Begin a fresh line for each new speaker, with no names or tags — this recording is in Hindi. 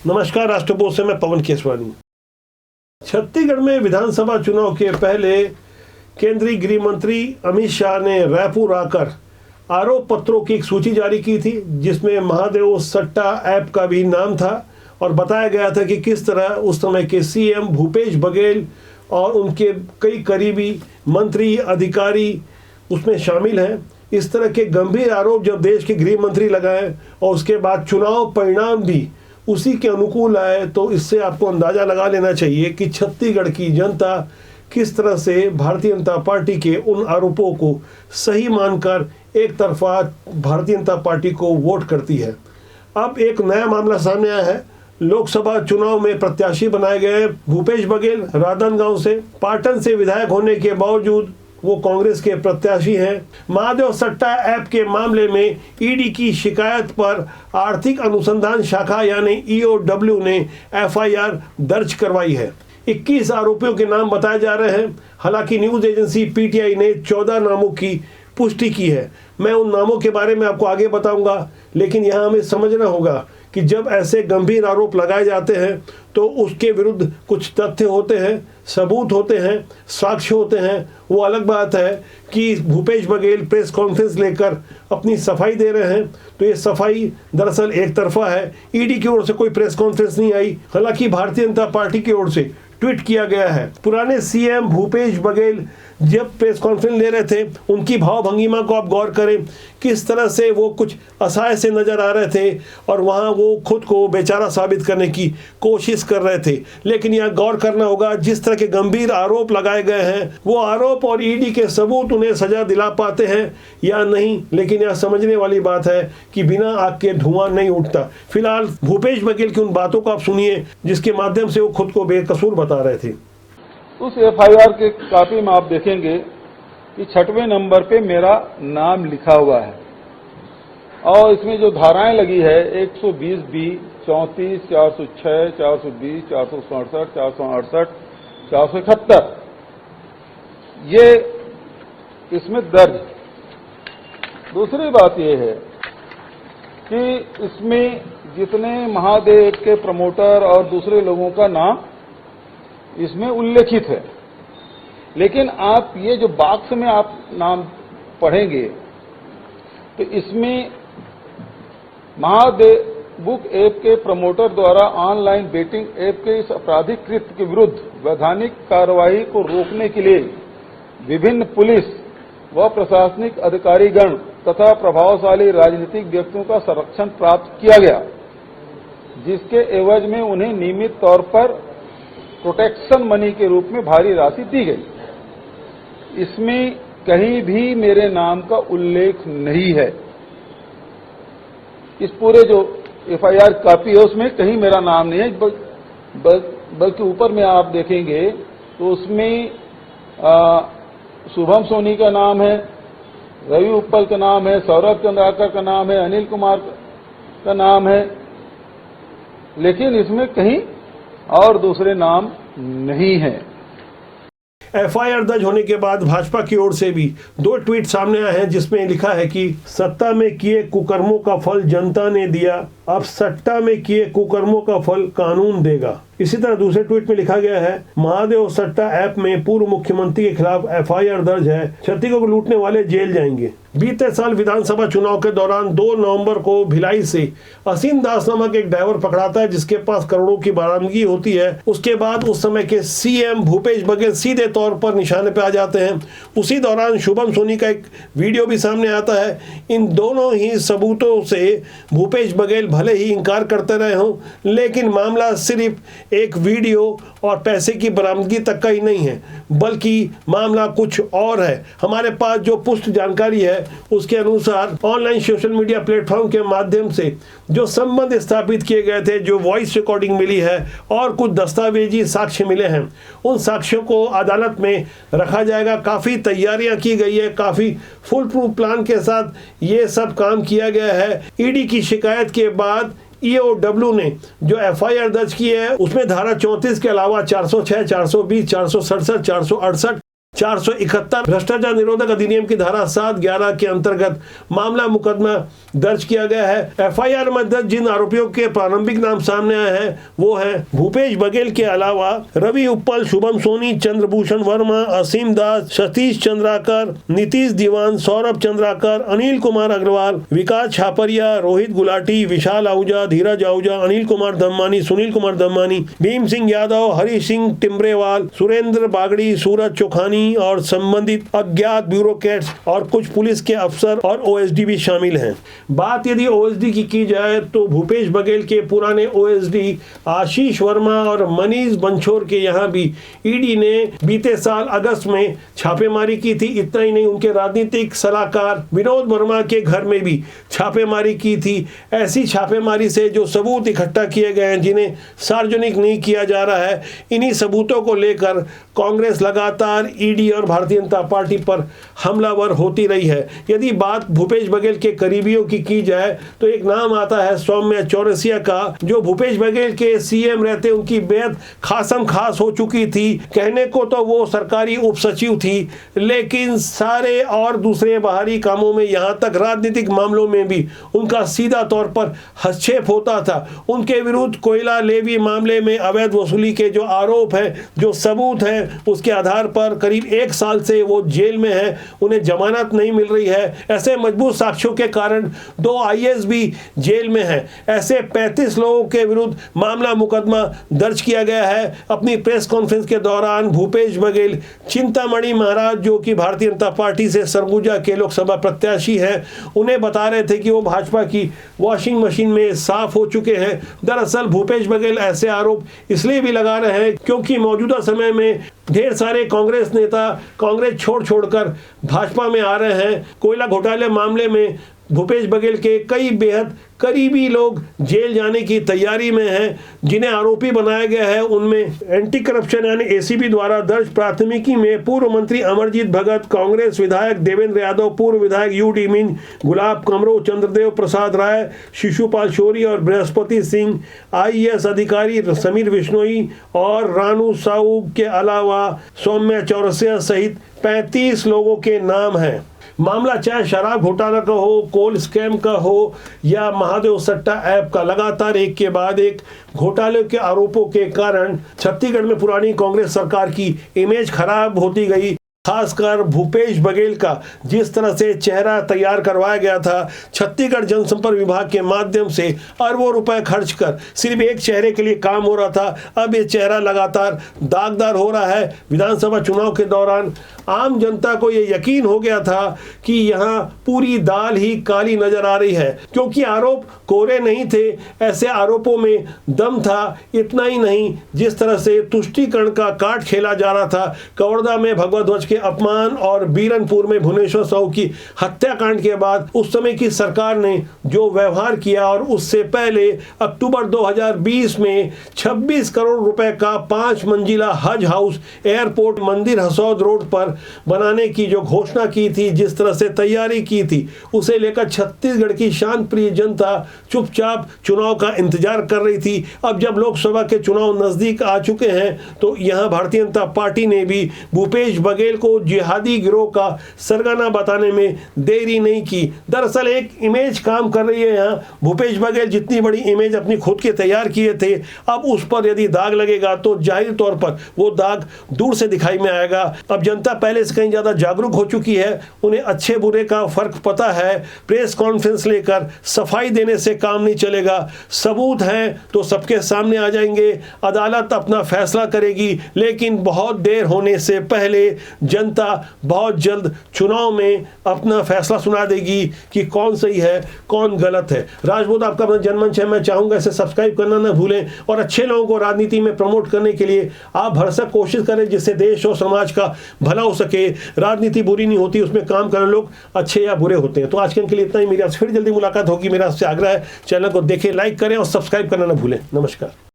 नमस्कार, राष्ट्रपोष से मैं पवन केसवानी। छत्तीसगढ़ में विधानसभा चुनाव के पहले केंद्रीय गृह मंत्री अमित शाह ने रायपुर आकर आरोप पत्रों की एक सूची जारी की थी, जिसमें महादेव सट्टा ऐप का भी नाम था और बताया गया था कि किस तरह उस समय के सीएम भूपेश बघेल और उनके कई करीबी मंत्री अधिकारी उसमें शामिल हैं। इस तरह के गंभीर आरोप जब देश के गृह मंत्री लगाए और उसके बाद चुनाव परिणाम भी उसी के अनुकूल आए, तो इससे आपको अंदाजा लगा लेना चाहिए कि छत्तीसगढ़ की जनता किस तरह से भारतीय जनता पार्टी के उन आरोपों को सही मानकर एक तरफा भारतीय जनता पार्टी को वोट करती है। अब एक नया मामला सामने आया है। लोकसभा चुनाव में प्रत्याशी बनाए गए भूपेश बघेल राजनांदगांव से, पाटन से विधायक होने के बावजूद वो कांग्रेस के प्रत्याशी हैं। महादेव सट्टा ऐप के मामले में ईडी की शिकायत पर आर्थिक अनुसंधान शाखा यानी ईओडब्ल्यू ने एफआईआर दर्ज करवाई है। 21 आरोपियों के नाम बताए जा रहे हैं। हालांकि न्यूज एजेंसी पीटीआई ने 14 नामों की पुष्टि की है। मैं उन नामों के बारे में आपको आगे बताऊंगा, लेकिन यहाँ हमें समझना होगा कि जब ऐसे गंभीर आरोप लगाए जाते हैं तो उसके विरुद्ध कुछ तथ्य होते हैं, सबूत होते हैं, साक्ष्य होते हैं। वो अलग बात है कि भूपेश बघेल प्रेस कॉन्फ्रेंस लेकर अपनी सफाई दे रहे हैं, तो ये सफाई दरअसल एक तरफा है। ईडी की ओर से कोई प्रेस कॉन्फ्रेंस नहीं आई। हालांकि भारतीय जनता पार्टी की ओर से ट्वीट किया गया है। पुराने सीएम भूपेश बघेल जब प्रेस कॉन्फ्रेंस ले रहे थे, उनकी भाव भंगिमा को आप गौर करें, किस तरह से वो कुछ असहाय से नजर आ रहे थे और वहाँ वो खुद को बेचारा साबित करने की कोशिश कर रहे थे। लेकिन यहाँ गौर करना होगा, जिस तरह के गंभीर आरोप लगाए गए हैं, वो आरोप और ईडी के सबूत उन्हें सजा दिला पाते हैं या नहीं। लेकिन यहाँ समझने वाली बात है कि बिना आग के धुआं नहीं उठता। फिलहाल भूपेश बघेल की उन बातों को आप सुनिए जिसके माध्यम से वो खुद को बेकसूर बता रहे थे।
उस एफआईआर के कॉपी में आप देखेंगे कि 6वें नंबर पे मेरा नाम लिखा हुआ है और इसमें जो धाराएं लगी है 120B, 34, 406, 420, 467, 468, 471 ये इसमें दर्ज। दूसरी बात ये है कि इसमें जितने महादेव के प्रमोटर और दूसरे लोगों का नाम इसमें उल्लेखित है, लेकिन आप ये जो बॉक्स में आप नाम पढ़ेंगे तो इसमें महादेव बुक ऐप के प्रमोटर द्वारा ऑनलाइन बेटिंग ऐप के इस आपराधिक कृत्य के विरुद्ध वैधानिक कार्रवाई को रोकने के लिए विभिन्न पुलिस व प्रशासनिक अधिकारीगण तथा प्रभावशाली राजनीतिक व्यक्तियों का संरक्षण प्राप्त किया गया, जिसके एवज में उन्हें नियमित तौर पर प्रोटेक्शन मनी के रूप में भारी राशि दी गई। इसमें कहीं भी मेरे नाम का उल्लेख नहीं है। इस पूरे जो एफआईआर कॉपी है उसमें कहीं मेरा नाम नहीं है, बल्कि ऊपर में आप देखेंगे तो उसमें शुभम सोनी का नाम है, रवि उप्पल का नाम है, सौरभ चंद्राकर का नाम है, अनिल कुमार का नाम है, लेकिन इसमें कहीं और दूसरे नाम नहीं है।
एफआईआर दर्ज होने के बाद भाजपा की ओर से भी 2 ट्वीट सामने आए हैं, जिसमें लिखा है कि सत्ता में किए कुकर्मों का फल जनता ने दिया, अब सट्टा में किए कुकर्मों का फल कानून देगा। इसी तरह दूसरे ट्वीट में लिखा गया है, महादेव सट्टा ऐप में पूर्व मुख्यमंत्री के खिलाफ एफआईआर दर्ज है, छत्तीसगढ़ को लूटने वाले जेल जाएंगे। बीते साल विधानसभा चुनाव के दौरान 2 नवंबर को भिलाई से असीम दास नामक एक ड्राइवर पकड़ाता है, जिसके पास करोड़ों की बरामदगी होती है। उसके बाद उस समय के सीएम भूपेश बघेल सीधे तौर पर निशाने पे आ जाते हैं। उसी दौरान शुभम सोनी का एक वीडियो भी सामने आता है। इन दोनों ही सबूतों से भूपेश बघेल भले ही इंकार करते रहे हों, लेकिन मामला सिर्फ एक वीडियो और पैसे की बरामदगी तक का ही नहीं है, बल्कि मामला कुछ और है। हमारे पास जो पुष्ट जानकारी है उसके अनुसार ऑनलाइन सोशल मीडिया प्लेटफॉर्म के माध्यम से जो संबंध स्थापित किए गए थे, जो वॉइस रिकॉर्डिंग मिली है और कुछ दस्तावेजी साक्ष्य मिले हैं, उन साक्ष्यों को अदालत में रखा जाएगा। काफ़ी तैयारियां की गई है, काफ़ी फुल प्रूफ प्लान के साथ ये सब काम किया गया है। ईडी की शिकायत के बाद ईओडब्ल्यू ने जो एफआईआर दर्ज की है उसमें धारा 34 के अलावा 406, 420, 467, 468, 471 भ्रष्टाचार निरोधक अधिनियम की धारा 7-11 के अंतर्गत मामला मुकदमा दर्ज किया गया है। एफआईआर में दर्ज जिन आरोपियों के प्रारंभिक नाम सामने आए हैं वो है भूपेश बघेल के अलावा रवि उप्पल, शुभम सोनी, चंद्रभूषण वर्मा, असीम दास, सतीश चंद्राकर, नीतीश दीवान, सौरभ चंद्राकर, अनिल कुमार अग्रवाल, विकास छापरिया, रोहित गुलाटी, विशाल आहूजा, धीरज आहूजा, अनिल कुमार धम्मानी, सुनील कुमार धम्मानी, भीम सिंह यादव, हरी सिंह टिम्बरेवाल, सुरेंद्र बागड़ी, सूरज चोखानी और संबंधित अज्ञात ब्यूरोक्रेट्स और कुछ पुलिस के अफसर और ओएसडी भी शामिल हैं। बात यदि ओएसडी की जाए तो भूपेश बघेल के पुराने ओएसडी आशीष वर्मा और मनीष बंछोर के यहाँ भी ईडी ने बीते साल अगस्त में छापेमारी की थी। इतना ही नहीं, उनके राजनीतिक सलाहकार विनोद वर्मा के घर में भी छापेमारी की थी। ऐसी छापेमारी से जो सबूत इकट्ठा किए गए हैं जिन्हें सार्वजनिक नहीं किया जा रहा है, इन्हीं सबूतों को लेकर कांग्रेस लगातार ईडी और भारतीय जनता पार्टी पर हमलावर होती रही है। यदि बात भूपेश बघेल के करीबियों की जाए तो एक नाम आता है सौम्या चौरसिया का, जो भूपेश बघेल के सीएम रहते उनकी बेहद खासम खास हो चुकी थी। कहने को तो वो सरकारी उप सचिव थी, लेकिन सारे और दूसरे बाहरी कामों में, यहाँ तक राजनीतिक मामलों में भी उनका सीधा तौर पर हस्तक्षेप होता था। उनके विरुद्ध कोयला लेवी मामले में अवैध वसूली के जो आरोप है, जो सबूत है, उसके आधार पर करीब 1 साल से वो जेल में है, उन्हें जमानत नहीं मिल रही है। ऐसे मजबूत साक्ष्यों के कारण 2 आईएएस भी जेल में हैं। ऐसे 35 लोगों के विरुद्ध मामला मुकदमा दर्ज किया गया है। अपनी प्रेस कॉन्फ्रेंस के दौरान भूपेश बघेल चिंतामणि महाराज, जो कि भारतीय जनता पार्टी से सरगुजा के लोकसभा प्रत्याशी हैं, उन्हें बता रहे थे कि वो भाजपा की वॉशिंग मशीन में साफ हो चुके हैं। दरअसल भूपेश बघेल ऐसे आरोप इसलिए भी लगा रहे हैं क्योंकि मौजूदा समय में ढेर सारे कांग्रेस नेता कांग्रेस छोड़कर भाजपा में आ रहे हैं। कोयला घोटाले मामले में भूपेश बघेल के कई बेहद करीबी लोग जेल जाने की तैयारी में हैं। जिन्हें आरोपी बनाया गया है उनमें एंटी करप्शन यानी एसीबी द्वारा दर्ज प्राथमिकी में पूर्व मंत्री अमरजीत भगत, कांग्रेस विधायक देवेंद्र यादव, पूर्व विधायक यूडी मिंज, गुलाब कमरो, चंद्रदेव प्रसाद राय, शिशुपाल शौरी और बृहस्पति सिंह, आईएएस अधिकारी समीर बिश्नोई और रानू साहू के अलावा सौम्या चौरसिया सहित 35 लोगों के नाम हैं। मामला चाहे शराब घोटाला का हो, कोल स्कैम का हो या महादेव सट्टा ऐप का, लगातार एक के बाद एक घोटाले के आरोपों के कारण छत्तीसगढ़ में पुरानी कांग्रेस सरकार की इमेज खराब होती गई। खासकर भूपेश बघेल का जिस तरह से चेहरा तैयार करवाया गया था, छत्तीसगढ़ जनसंपर्क विभाग के माध्यम से अरबों रुपए खर्च कर सिर्फ एक चेहरे के लिए काम हो रहा था। अब ये चेहरा लगातार दागदार हो रहा है। विधानसभा चुनाव के दौरान आम जनता को ये यकीन हो गया था कि यहाँ पूरी दाल ही काली नजर आ रही है, क्योंकि आरोप कोरे नहीं थे, ऐसे आरोपों में दम था। इतना ही नहीं, जिस तरह से तुष्टीकरण का कार्ड खेला जा रहा था, कवर्धा में भगवा ध्वज के अपमान और बीरनपुर में भुवनेश्वर साहू की हत्याकांड के बाद उस समय की सरकार ने जो व्यवहार किया, और उससे पहले अक्टूबर 2020 में 26 करोड़ रुपए का 5 मंजिला हज हाउस एयरपोर्ट मंदिर हसौद रोड पर बनाने की जो घोषणा की थी, जिस तरह से तैयारी की थी, उसे लेकर छत्तीसगढ़ की शांत प्रिय जनता चुपचाप चुनाव का इंतजार कर रही थी। अब जब लोकसभा के चुनाव नजदीक आ चुके हैं तो यहां भारतीय जनता पार्टी ने भी भूपेश बघेल को जिहादी गिरोह का सरगना बताने में देरी नहीं की। दरअसल एक इमेज काम कर रही है यहाँ। भूपेश बघेल जितनी बड़ी इमेज अपनी खुद के तैयार किए थे, अब उस पर यदि दाग लगेगा तो जाहिर तौर पर वो दाग दूर से दिखाई में आएगा। अब जनता पहले से कहीं ज्यादा जागरूक हो चुकी है, उन्हें अच्छे बुरे का फर्क पता है। प्रेस कॉन्फ्रेंस लेकर सफाई देने से काम नहीं चलेगा, सबूत हैं तो सबके सामने आ जाएंगे, अदालत अपना फैसला करेगी। लेकिन बहुत देर होने से पहले जनता बहुत जल्द चुनाव में अपना फैसला सुना देगी कि कौन सही है कौन गलत है। राजपूत आपका अपना जनमंच है, मैं चाहूंगा इसे सब्सक्राइब करना ना भूलें, और अच्छे लोगों को राजनीति में प्रमोट करने के लिए आप भरसक कोशिश करें जिससे देश और समाज का भला हो सके। राजनीति बुरी नहीं होती, उसमें काम करने लोग अच्छे या बुरे होते हैं। तो आज के लिए इतना ही। मेरी आपसे फिर जल्दी मुलाकात होगी। मेरा आपसे आग्रह है, चैनल को देखें, लाइक करें और सब्सक्राइब करना ना भूलें। नमस्कार।